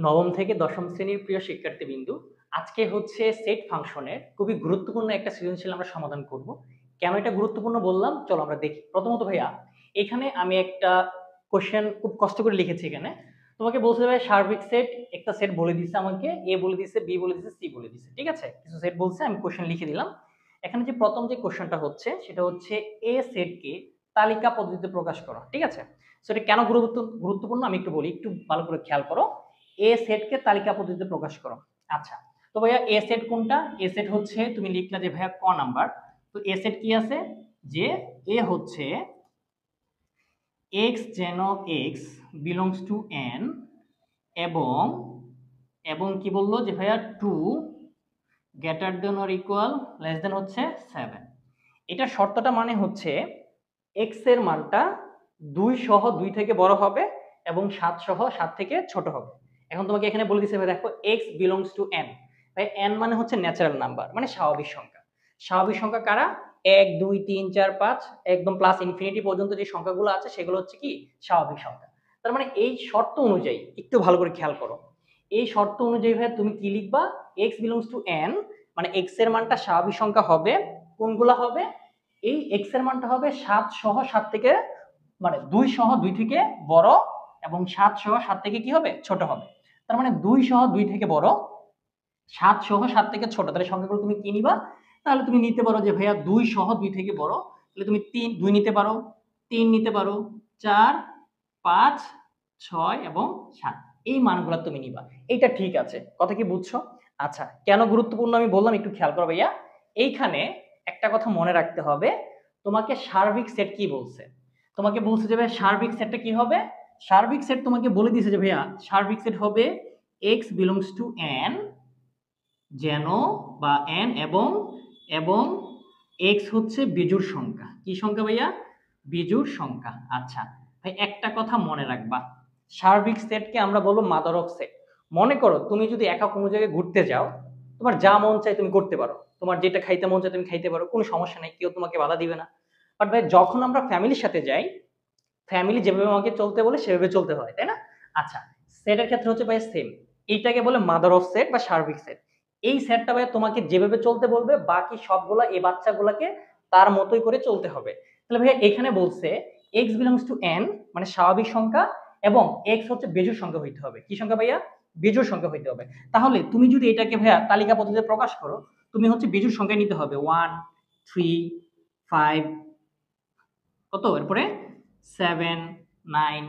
নবম থেকে দশম শ্রেণীর প্রিয় শিক্ষার্থীবৃন্দু, আজকে হচ্ছে সেট ফাংশনের খুবই গুরুত্বপূর্ণ একটা সৃজনশীল আমরা সমাধান করব। কেন এটা গুরুত্বপূর্ণ বললাম, চলো আমরা দেখি। প্রথমত ভাইয়া, এখানে আমি একটা কোশ্চেন খুব কষ্ট করে লিখেছি। এখানে তোমাকে বলছে ভাই সার্বিক সেট, একটা সেট বলে দিচ্ছে আমাকে, এ বলে দিচ্ছে, বি বলে দিচ্ছে, সি বলে দিচ্ছে। ঠিক আছে, কিছু সেট বলছে, আমি কোশ্চেন লিখে দিলাম। এখানে যে প্রথম যে কোশ্চেনটা হচ্ছে সেটা হচ্ছে এ সেটকে তালিকা পদ্ধতিতে প্রকাশ করো। ঠিক আছে, সেটা কেন গুরুত্বপূর্ণ আমি একটু বলি, একটু ভালো করে খেয়াল করো। এ সেটকে তালিকা পদ্ধতিতে প্রকাশ করো। আচ্ছা, তো ভাইয়া এ সেট কোনটা? এ সেট হচ্ছে, তুমি লিখলা যে ভাইয়া ক নাম্বার। তো এ সেট কি আছে, যে এ হচ্ছে x যেন x বিলংস টু n, এবং এবং কি বললো যে ভাইয়া 2 greater than or equal less than হচ্ছে 7। এটা শর্তটা মানে হচ্ছে x এর মানটা 2 সহ 2 থেকে বড় হবে এবং 7 সহ 7 থেকে ছোট হবে। এখন তোমাকে এখানে বলে দিছে ভাই, দেখো x বিলংস টু n। ভাই n মানে হচ্ছে ন্যাচারাল নাম্বার, মানে স্বাভাবিক সংখ্যা। স্বাভাবিক সংখ্যা কারা? 1 2 3 4 5 একদম প্লাস ইনফিনিটি পর্যন্ত যে সংখ্যাগুলো আছে সেগুলো হচ্ছে কি স্বাভাবিক সংখ্যা। তার মানে এই শর্ত অনুযায়ী একটু ভালো করে খেয়াল করো, এই শর্ত অনুযায়ী ভাই তুমি কি লিখবা? x বিলংস টু n, মানে x এর মানটা স্বাভাবিক সংখ্যা হবে। কোনগুলা হবে? এই x এর মানটা হবে 7 সহ 7 থেকে, মানে 2 সহ 2 থেকে বড় এবং 7 সহ 7 থেকে কি হবে ছোট হবে। তার মানে 2 সহ 2 থেকে বড়, 7 সহ 7 থেকে ছোট। তাহলে সংখ্যাগুলো তুমি কি নিবা? তাহলে তুমি নিতে পারো যে ভাইয়া 2 সহ 2 থেকে বড়, তাহলে তুমি 2 নিতে পারো, 3 নিতে পারো, 4 5 6 এবং 7, এই মানগুলো তুমি নিবা। এটা ঠিক আছে, কথা কি বুঝছো? আচ্ছা, কেন গুরুত্বপূর্ণ আমি বললাম, একটু খেয়াল করো ভাইয়া। এইখানে একটা কথা মনে রাখতে হবে, তোমাকে সার্বিক সেট কি বলছে। তোমাকে বলছে যে ভাই সার্বিক সেটটা কি হবে। সার্বিক সেট তোমাকে বলে দিয়েছে যে ভাইয়া সার্বিক সেট হবে x বিলংস টু n যেন বা n এবং এবং x হচ্ছে বিজোড় সংখ্যা। কি সংখ্যা ভাইয়া? বিজোড় সংখ্যা। আচ্ছা ভাই, একটা কথা মনে রাখবা, সার্বিক সেটকে আমরা বলবো মাদার অফ সেট। মনে করো তুমি যদি একা কোনো জায়গায় ঘুরতে যাও, তোমার যা মন চায় তুমি করতে পারো, তোমার যেটা খাইতে মন চায় তুমি খাইতে পারো, কোনো সমস্যা নেই, কেউ তোমাকে বাধা দিবে না। বাট ভাই যখন আমরা ফ্যামিলির সাথে যাই, ফ্যামিলি যেভাবে আমাকে চলতে বলে সেভাবে চলতে হয়, তাই না? আচ্ছা, সেটের ক্ষেত্রে হচ্ছে ভাই সেম। এইটাকে বলে মাদার অফ সেট বা সার্বিক সেট। এই সেটটা ভাই তোমাকে যেভাবে চলতে বলবে, বাকি সবগুলা এই বাচ্চাগুলাকে তার মতোই করে চলতে হবে। তাহলে ভাইয়া এখানে বলছে x বিলংস টু n, মানে স্বাভাবিক সংখ্যা, এবং x হচ্ছে বেজোড় সংখ্যা হইতে হবে। কি সংখ্যা ভাইয়া? বেজোড় সংখ্যা হইতে হবে। তাহলে তুমি যদি এটাকে ভাইয়া তালিকা পদ্ধতিতে প্রকাশ করো, তুমি হচ্ছে বেজোড় সংখ্যা নিতে হবে 1 3 5 কত, এরপরে 7 9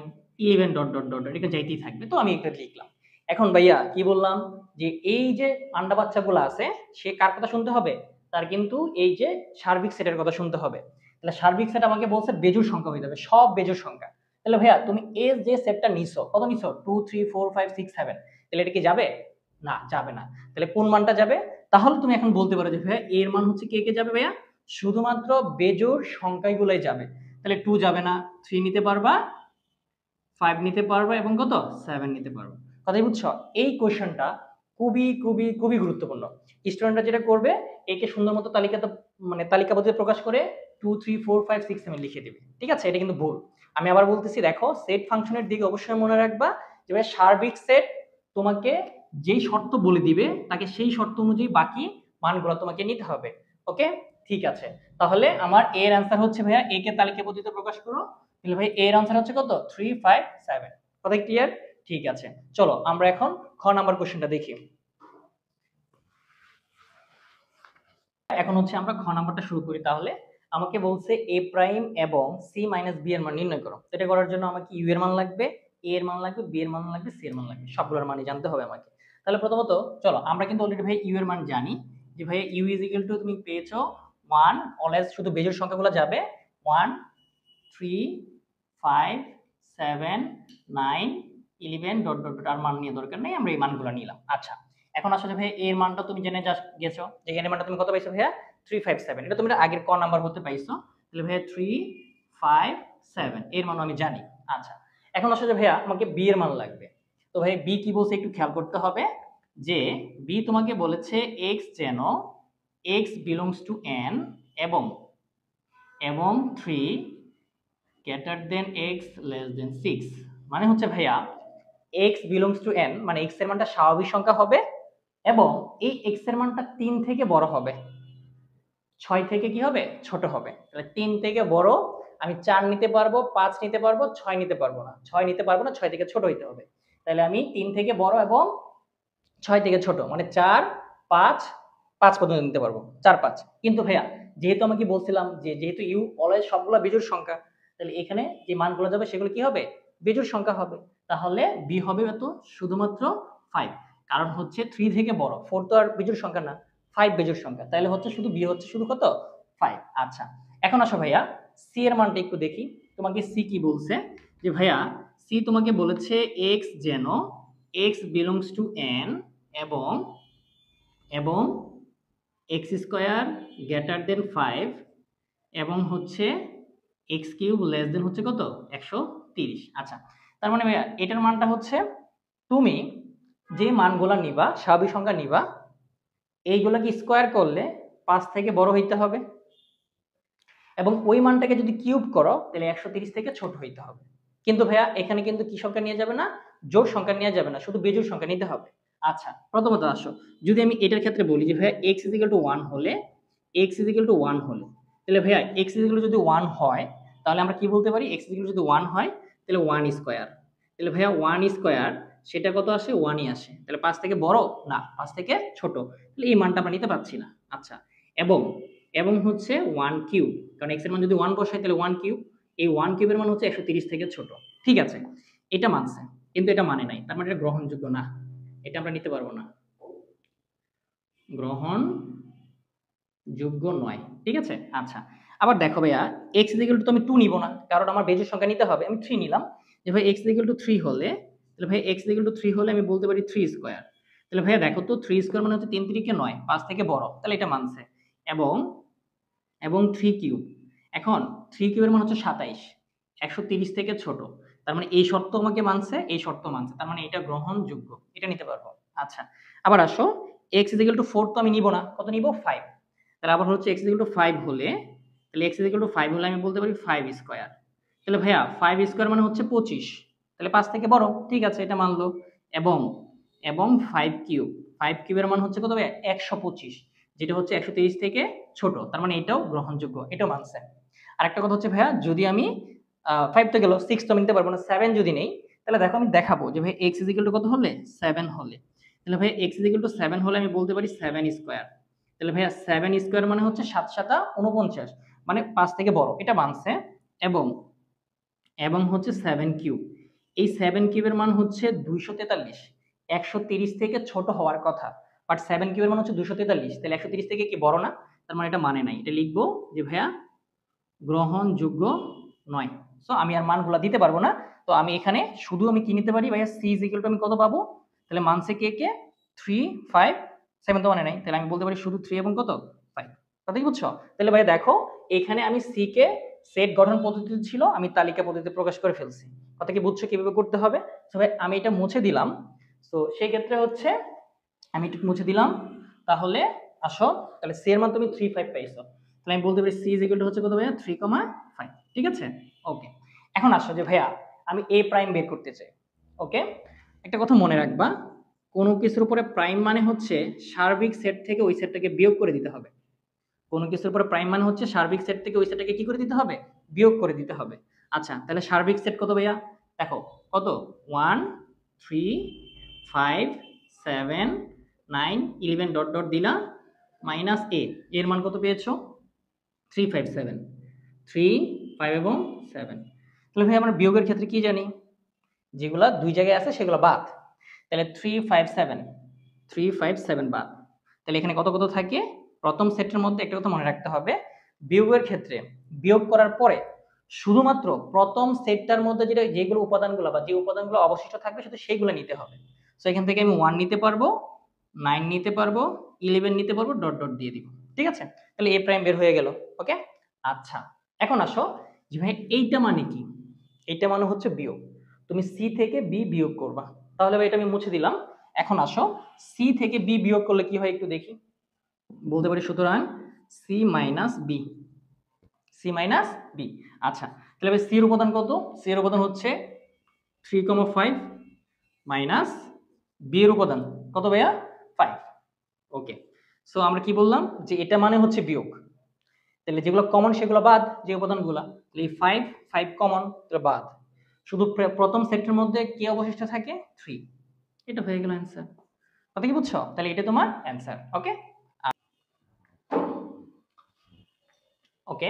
11 ডট ডট ডট এটা যাইতেই থাকবে। তো আমি এটা লিখলাম। এখন ভাইয়া কি বললাম, যে এই যে পান্ডা বাচ্চাগুলো আছে, সে কার কথা শুনতে হবে? তার কিন্তু এই যে সার্বিক সেটের কথা শুনতে হবে। তাহলে সার্বিক সেট আমাকে বলছে বেজোড় সংখ্যা হইতে হবে, সব বেজোড় সংখ্যা। তাহলে ভাইয়া তুমি এর যে সেটটা নিছো, কত নিছো? 2 3 4 5 6 7, তাহলে এটা কি যাবে? না, যাবে না। তাহলে কোন মানটা যাবে? তাহলে তুমি এখন বলতে পারো যে ভাইয়া এর মান হচ্ছে কে কে যাবে ভাইয়া? শুধুমাত্র বেজোড় সংখ্যাগুলোই যাবে। তাহলে 2 যাবে না, 3 নিতে পারবা, 5 নিতে পারবা এবং কত 7 নিতে পারবা। কথাই বুঝছো? এই কোশ্চেনটা খুবই খুবই খুবই গুরুত্বপূর্ণ। স্টুডেন্টরা যেটা করবে, একে সুন্দর মতো তালিকাতে, মানে তালিকা পদ্ধতিতে প্রকাশ করে 2 3 4 5 6 7 লিখে দিবে। ঠিক আছে, এটা কিন্তু ভুল। আমি আবার বলতেছি, দেখো সেট ফাংশনের দিকে অবশ্যই মনে রাখবা যে ভাই সার্বিক সেট তোমাকে যেই শর্ত বলে দিবে, তাকে সেই শর্ত অনুযায়ী বাকি মানগুলো তোমাকে নিতে হবে। ওকে, ঠিক আছে। তাহলে আমার এর অ্যান্সার হচ্ছে ভাইয়া, এ কে তালিকা পদ্ধতিতে প্রকাশ করো। তাহলে ভাই এর আনসার হচ্ছে কত? 3 5 7। কথা ক্লিয়ার? ঠিক আছে, চলো আমরা এখন খ নাম্বার কোশ্চেনটা দেখি। এখন হচ্ছে আমরা খ নাম্বারটা শুরু করি। তাহলে আমাকে বলছে এ প্রাইম এবং সি মাইনাস বি এর মান নির্ণয় করো। এটা করার জন্য আমাকে ইউ এর মান লাগবে, এ এর মান লাগবে, বি এর মান লাগবে, সি এর মান লাগবে, সবগুলোর মানই জানতে হবে আমাকে। তাহলে প্রথমত চলো, আমরা কিন্তু অলরেডি ভাই ইউ এর মান জানি, যে ভাই ইউ ইজ ইকুয়াল টু, তুমি পেয়েছো 1, অলওয়েজ শুধু বেজোড় সংখ্যাগুলো যাবে 1 3 5 7 9 11 ডট ডট ডট, আর মান নিয়ে দরকার নেই, আমরা এই মানগুলো নিলাম। আচ্ছা, এখন আসলে ভাই এর মানটা তুমি জেনে গেছো, যে এর মানটা তুমি কত পাইছো ভাইয়া? 3 5 7। এটা তুমি আগের ক নাম্বার হতে পাইছো। তাহলে ভাইয়া 3 5 7 এর মান আমি জানি। আচ্ছা, এখন আসলে ভাইয়া আমাকে বি এর মান লাগবে। তো ভাই বি কি বলছে একটু খেয়াল করতে হবে, যে বি তোমাকে বলেছে x যেন x বিলংস টু n এবং 3 greater than x less than 6। মানে হচ্ছে ভাইয়া x বিলংস টু n মানে x এর মানটা স্বাভাবিক সংখ্যা হবে এবং এই x এর মানটা 3 থেকে বড় হবে, 6 থেকে কি হবে ছোট হবে। তাহলে 3 থেকে বড় আমি 4 নিতে পারবো, 5 নিতে পারবো, 6 নিতে পারবো না, 6 নিতে পারবো না, 6 থেকে ছোট হইতে হবে। তাহলে আমি 3 থেকে বড় এবং 6 থেকে ছোট মানে 4 5 5 পর্যন্ত নিতে পারবো, 4 5। কিন্তু ভাইয়া যেহেতু আমি কি বলছিলাম যে যেহেতু ইউ অলওয়েজ সবগুলো বিজোড় সংখ্যা, তাহলে এখানে যে মানগুলো যাবে সেগুলো কি হবে বিজোড় সংখ্যা হবে। তাহলে বি হবে তো শুধুমাত্র 5, কারণ হচ্ছে 3 থেকে বড়, 4 তো আর বিজোড় সংখ্যা না, 5 বিজোড় সংখ্যা, তাহলে হচ্ছে শুধু বি হচ্ছে শুধু কত 5। আচ্ছা এখন আসো ভাইয়া সি এর মানটা একটু দেখি। তোমাকে সি কি বলছে যে ভাইয়া সি তোমাকে বলেছে x যেন x বিলংস টু n এবং এবং x স্কয়ার গ্রেটার দেন 5 এবং হচ্ছে x কিউব লেস দেন হচ্ছে কত 130। আচ্ছা তার মানে ভাইয়া এটার মানটা হচ্ছে তুমি যে মানগুলা নিবা স্বাভাবিক সংখ্যা নিবা এইগুলাকে স্কয়ার করলে 5 থেকে বড় হইতে হবে এবং ওই মানটাকে যদি কিউব করো তাহলে 130 থেকে ছোট হইতে হবে। কিন্তু ভাইয়া এখানে কিন্তু কি সংখ্যা নিয়ে যাবে না, জোড় সংখ্যা নিয়ে যাবে না, শুধু বেজোড় সংখ্যা নিতে হবে। আচ্ছা প্রথমত আসো যদি আমি এটার ক্ষেত্রে বলি যে ভাইয়া x 1 হলে x 1 হলে তাহলে ভাইয়া x যদি 1 হয় তাহলে আমরা কি বলতে পারি, x যদি 1 হয় তাহলে 1 স্কয়ার, তাহলে ভাইয়া 1 স্কয়ার সেটা কত আসে 1ই আসে, তাহলে 5 থেকে বড় না 5 থেকে ছোট, তাহলে এই মানটা আমরা নিতে পারছি না। আচ্ছা এবং এবং হচ্ছে 1 কিউব, কারণ x এর মান যদি 1 বসাই তাহলে 1 কিউব, এই 1 কিউবের মান হচ্ছে 130 থেকে ছোট। ঠিক আছে এটা মানছে, কিন্তু এটা মানে নাই, তার মানে এটা গ্রহণযোগ্য না, এটা আমরা নিতে পারবো না, গ্রহণযোগ্য নয়। ঠিক আছে আচ্ছা আবার দেখো ভাইয়া x তো আমি 2 নিব না, কারণ আমার বেজোড় সংখ্যা নিতে হবে, আমি 3 নিলাম। যে ভাই x 3 হলে তাহলে ভাই x 3 হলে আমি বলতে পারি 3 স্কয়ার, তাহলে ভাইয়া দেখো তো 3 স্কয়ার মানে হচ্ছে 3 3 কে 9, 5 থেকে বড়, তাহলে এটা মানছে। এবং এবং 3 কিউব, এখন 3 কিউবের মান হচ্ছে 27, 130 থেকে ছোট, তার মানে এই শর্ত আমাকে মানছে, এই শর্ত মানছে, তার মানে এটা গ্রহণযোগ্য, এটা নিতে পারবো। আচ্ছা আবার আসো x 4 তো আমি নিব না, কত নিব 5, তাহলে আবার হচ্ছে x 5 হলে তাহলে x 5 হলে আমি বলতে পারি 5 স্কয়ার, তাহলে ভাইয়া 5 স্কয়ার মানে হচ্ছে 25, তাহলে 5 থেকে বড়, ঠিক আছে এটা মানলো। এবং এবং 5 কিউব, 5 কিউবের মান হচ্ছে কত ভাইয়া 125, যেটা হচ্ছে 130 থেকে ছোট, তার মানে এটাও গ্রহণযোগ্য, এটাও মানছে। আরেকটা কথা হচ্ছে ভাইয়া যদি আমি 5 তো গেল, 6 তো আমি নিতে পারবো না, 7 যদি নেই তাহলে দেখো আমি দেখাবো যে ভাই x কত হলে 7 হলে, তাহলে ভাই x 7 হলে আমি বলতে পারি 7 স্কয়ার, তাহলে ভাইয়া 7 স্কয়ার মানে হচ্ছে 7 7 49, মানে 5 থেকে বড়, এটা মানছে। এবং এবং হচ্ছে 7 কিউব, এই 7 কিউবের মান হচ্ছে 243, 130 থেকে ছোট হওয়ার কথা, বাট 7 কিউবের মান হচ্ছে 243, তাহলে 130 থেকে কি বড় না, তার মানে এটা মানে নাই, এটা লিখবো যে ভাইয়া গ্রহণযোগ্য নয়। সো আমি আর মানগুলা দিতে পারবো না, তো আমি এখানে শুধু আমি কি নিতে পারি ভাইয়া c আমি কত পাবো, তাহলে মানছে কে কে 3 5 7 তো মানে নাই, তাহলে আমি বলতে পারি শুধু 3 এবং কত 5, কথা কি বুঝছো? তাহলে ভাইয়া দেখো এখানে আমি c কে সেট গঠন পদ্ধতি ছিল আমি তালিকা পদ্ধতিতে প্রকাশ করে ফেলছি, কথা কি বুঝছো কিভাবে করতে হবে? সো ভাই আমি এটা মুছে দিলাম, তো সেই ক্ষেত্রে হচ্ছে আমি একটু মুছে দিলাম, তাহলে আসো তাহলে c এর মান তুমি 3 5 পাইছো, তাহলে আমি বলতে পারি c হচ্ছে কত ভাইয়া 3 5, ঠিক আছে ওকে। এখন আসো যে ভাইয়া আমি a প্রাইম বের করতে চাই, ওকে। একটা কথা মনে রাখবা, কোনো কিছুর উপরে প্রাইম মানে হচ্ছে সার্বিক সেট থেকে ওই সেটটাকে বিয়োগ করে দিতে হবে, কোনো কিছুর উপরে প্রাইম মানে হচ্ছে সার্বিক সেট থেকে ওই সেটটাকে কি করে দিতে হবে বিয়োগ করে দিতে হবে। আচ্ছা তাহলে সার্বিক সেট কত ভাইয়া, দেখো কত 1 3 5 7 9 11 ডট ডট দিলা মাইনাস a, এর মান কত পেয়েছো 3 5 7, 3 5 এবং 7। তাহলে ভাই আমরা বিয়োগের ক্ষেত্রে কি জানি, যেগুলা দুই জায়গায় আছে সেগুলো বাদ, তাহলে 3 5 7 3 5 7 বাদ, তাহলে এখানে কত কত থাকে, প্রথম সেটের মধ্যে একটা কথা মনে রাখতে হবে, বিয়োগের ক্ষেত্রে বিয়োগ করার পরে শুধুমাত্র প্রথম সেটটার মধ্যে যেগুলো উপাদানগুলো বা যে উপাদানগুলো অবশিষ্ট থাকবে শুধু সেইগুলো নিতে হবে। সো এখান থেকে আমি 1 নিতে পারবো, 9 নিতে পারবো, 11 নিতে পারবো, ডট ডট দিয়ে দিব, ঠিক আছে। তাহলে a প্রাইম বের হয়ে গেল, ওকে। আচ্ছা এখন আসো যে ভাই এইটা মানে কি, এইটা মানে হচ্ছে বিয়োগ, তুমি c থেকে b বিয়োগ করবা, তাহলে ভাই এটা আমি মুছে দিলাম। এখন আসো c থেকে b বিয়োগ করলে কি হয় একটু দেখি, বলতে পারি সুতরাং c minus B, c minus B. আচ্ছা তাহলে ভাই c এর উপাদান কত, c এর উপাদান হচ্ছে 3 5 মাইনাস বি এর উপাদান কত ভাইয়া 5। ওকে, সো আমরা কি বললাম যে এটা মানে হচ্ছে বিয়োগ, তাহলে যেগুলো কমন সেগুলো বাদ, যে উপাদানগুলো, তাহলে এই 5 5 কমন, তাহলে বাদ, শুধু প্রথম সেটের মধ্যে কি অবশিষ্ট থাকে 3। এটা হয়ে গেল অ্যান্সার। কথা কি বুঝছো? তাহলে এটা তোমার অ্যান্সার। ওকে ওকে,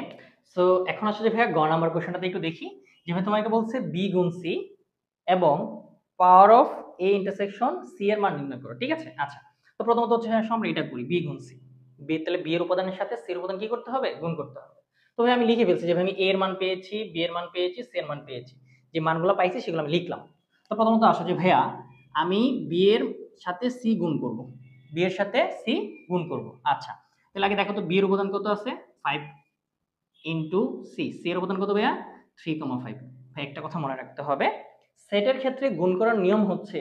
সো এখন আসলে ভাইয়া গ নাম্বার কোশ্চেনটাতে একটু দেখি। যেভাবে তোমাকে বলছে বি গুণ সি এবং power of A intersection C এর মান নির্ণয় করো, ঠিক আছে? আচ্ছা, তো প্রথমত হচ্ছে আমরা এটা করি বি গুণ সি। বি, তাহলে বি এর উপাদানের সাথে সি এর উপাদান কি করতে হবে? গুণ করতে হবে। তো ভাই আমি লিখে ফেলছি যে আমি এ এর মান পেয়েছি, বি এর মান পেয়েছি, সি এর মান পেয়েছি, যে মানগুলো পাইছি সেগুলো আমি লিখলাম। তো প্রথমত আসো যে ভাইয়া আমি বি এর সাথে সি গুণ করব, বি এর সাথে সি গুণ করব। আচ্ছা, তাহলে আগে দেখো তো বি এর উপাদান কত আছে 5 ইন্টু সি, সি এর উপাদান কত ভাইয়া 3,5। ভাই একটা কথা মনে রাখতে হবে, সেটের ক্ষেত্রে গুণ করার নিয়ম হচ্ছে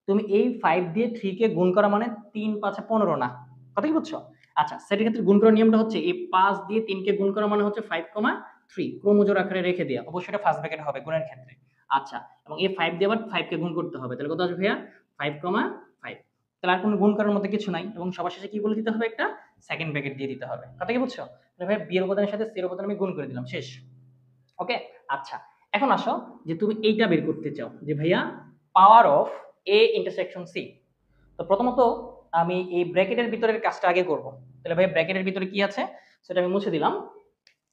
তুমি এই 5 দিয়ে 3 কে গুণ করা মানে 3 5 15 না। কথা কি বুঝছো? আচ্ছা, সেটের ক্ষেত্রে গুণ করার নিয়মটা হচ্ছে এই 5 দিয়ে 3 কে গুণ করা মানে হচ্ছে 5,3 ক্রমজোড় আকারে রেখে দেয়া, অবশ্যই এটা ফার্স্ট ব্র্যাকেট হবে গুণের ক্ষেত্রে। আচ্ছা, এবং এই 5 দিয়ে আবার 5 কে গুণ করতে হবে, তাহলে কত আসবে ভাইয়া 5,5। তাহলে আর কোনো গুণ করার মধ্যে কিছু নাই, এবং সবার শেষে কি বলে দিতে হবে? একটা সেকেন্ড ব্র্যাকেট দিয়ে দিতে হবে। কথা কি বুঝছো? তাহলে ভাই বি এর উপাদানের সাথে সি এর উপাদান আমি গুণ করে দিলাম, শেষ। ওকে, আচ্ছা, এখন আসো যে তুমি এইটা বের করতে চাও যে ভাইয়া power of A intersection C. তো প্রথমত আমি এই ব্র্যাকেটের ভিতরের কাজটা আগে করব। তাহলে ভাই ব্র্যাকেটের ভিতরে কি আছে সেটা আমি মুছে দিলাম।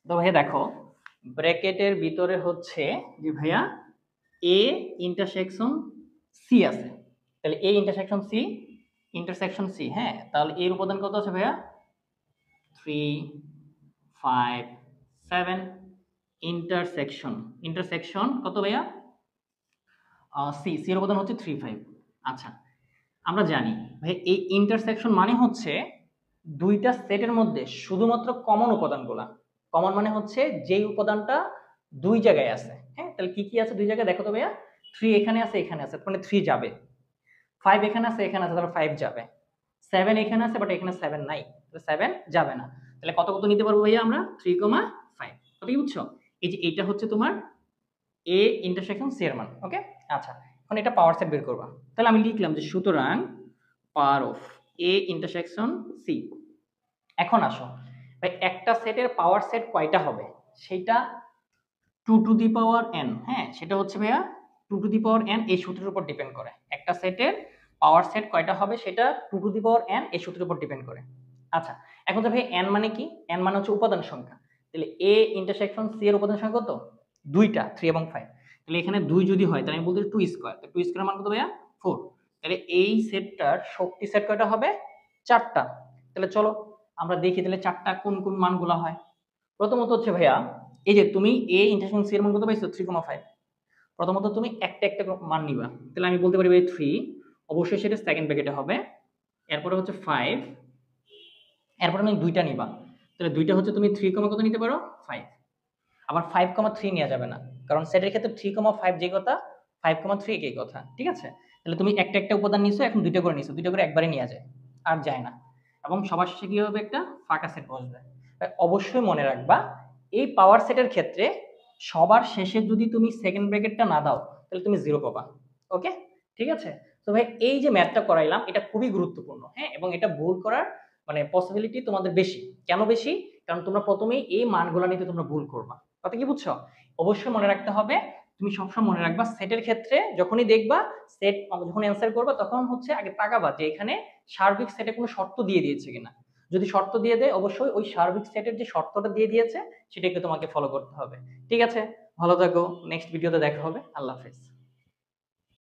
তো ভাইয়া দেখো ব্র্যাকেটের ভিতরে হচ্ছে যে ভাইয়া এ ইন্টারসেকশন সি আছে, তাহলে এ ইন্টারসেকশন সি, হ্যাঁ, তাহলে এর উপাদান কত আছে ভাইয়া 3 5 7। ইন্টারসেকশন কত ভাইয়া সি, সি এর উপাদান হচ্ছে 3 5। আচ্ছা, আমরা জানি ভাই এই ইন্টারসেকশন মানে হচ্ছে দুইটা সেটের মধ্যে শুধুমাত্র কমন উপাদানগুলা। কমন মানে হচ্ছে যেই উপাদানটা দুই জায়গায় আছে, হ্যাঁ, তাহলে কি কি আছে দুই জায়গায় দেখো তো ভাইয়া 3 এখানে আছে এখানে আছে, মানে 3 যাবে, 5 এখানে আছে এখানে আছে, তাহলে 5 যাবে, 7 এখানে আছে বাট এখানে 7 নাই, তাহলে 7 যাবে না। তাহলে কত কত নিতে পারবো ভাইয়া আমরা 3,5। কত কি বুঝছো? এই যে এইটা হচ্ছে তোমার এ ইন্টারসেকশন সি এর মান। ওকে, আচ্ছা, এখন এটা পাওয়ার সেট বের করবা। তাহলে আমি লিখলাম যে সুতরাং power of A intersection C. এখন আসো ভাই একটা সেটের পাওয়ার সেট কয়টা হবে সেটা 2 টু দি পাওয়ার n, হ্যাঁ, সেটা হচ্ছে ভাইয়া 2 টু দি পাওয়ার n এই সূত্রের উপর ডিপেন্ড করে। একটা সেটের পাওয়ার সেট কয়টা হবে সেটা 2 টু দি পাওয়ার n এই সূত্রের উপর ডিপেন্ড করে। আচ্ছা, এখন তো ভাই n মানে কি? n মানে হচ্ছে উপাদান সংখ্যা। তাহলে a ইন্টারসেকশন c এর উপাদান সংখ্যা কত? দুইটা, 3 এবং 5। তাহলে এখানে 2 যদি হয় তাহলে আমি বলতে 2 স্কয়ার, তো 2 স্কয়ার মান কত ভাইয়া 4। তাহলে এই সেটটার শক্তি সেট কয়টা হবে? 4টা। তাহলে চলো আমরা দেখি তাহলে 4টা কোন কোন মানগুলো হয়। প্রথমত হচ্ছে ভাইয়া এই যে তুমি a ইন্টারসেকশন c এর মান কত পাইছো 3,5। প্রথমত তুমি একটা একটা মান নিবা, তাহলে আমি বলতে পারি ভাই 3, অবশ্যই সেটা সেকেন্ড ব্র্যাকেটে হবে। এরপরে হচ্ছে 5, এরপর তুমি দুইটা নিবা, তাহলে দুইটা হচ্ছে তুমি 3, কত নিতে পারো 5। আবার 5,3 নেওয়া যাবে না, কারণ সেটের ক্ষেত্রে 3,5 যে কথা 5,3 একই কথা, ঠিক আছে? তাহলে তুমি একটা একটা উপাদান নিছো, এখন দুইটা করে নিছো, দুইটা করে একবারে নেওয়া যায়, আর যায় না। এবং সবার শেষে কি হবে? একটা ফাঁকা সেট বসবে। তাই অবশ্যই মনে রাখবা এই পাওয়ার সেটের ক্ষেত্রে সবার শেষে যদি তুমি সেকেন্ড ব্র্যাকেটটা না দাও তাহলে তুমি 0 পাবা। ওকে, ঠিক আছে? তো ভাই এই যে ম্যাথটা করাইলাম এটা খুবই গুরুত্বপূর্ণ, হ্যাঁ, এবং এটা ভুল করার মানে পসিবিলিটি তোমাদের বেশি। কেন বেশি? কারণ তোমরা প্রথমেই এই মানগুলো নিতে তোমরা ভুল করবা। কথা কি বুঝছো? অবশ্যই মনে রাখতে হবে, তুমি সবসময় মনে রাখবা সেটের ক্ষেত্রে যখনই দেখবা সেট যখন অ্যান্সার করবা তখন হচ্ছে আগে তাকাবা যে এখানে সার্বিক সেটে কোনো শর্ত দিয়ে দিয়েছে কিনা। যদি শর্ত দিয়ে দেয় অবশ্যই ওই সার্বিক সেটের যে শর্তটা দিয়ে দিয়েছে সেটাকে তোমাকে ফলো করতে হবে। ঠিক আছে, ভালো থাকো, নেক্সট ভিডিওতে দেখা হবে, আল্লাহ হাফেজ।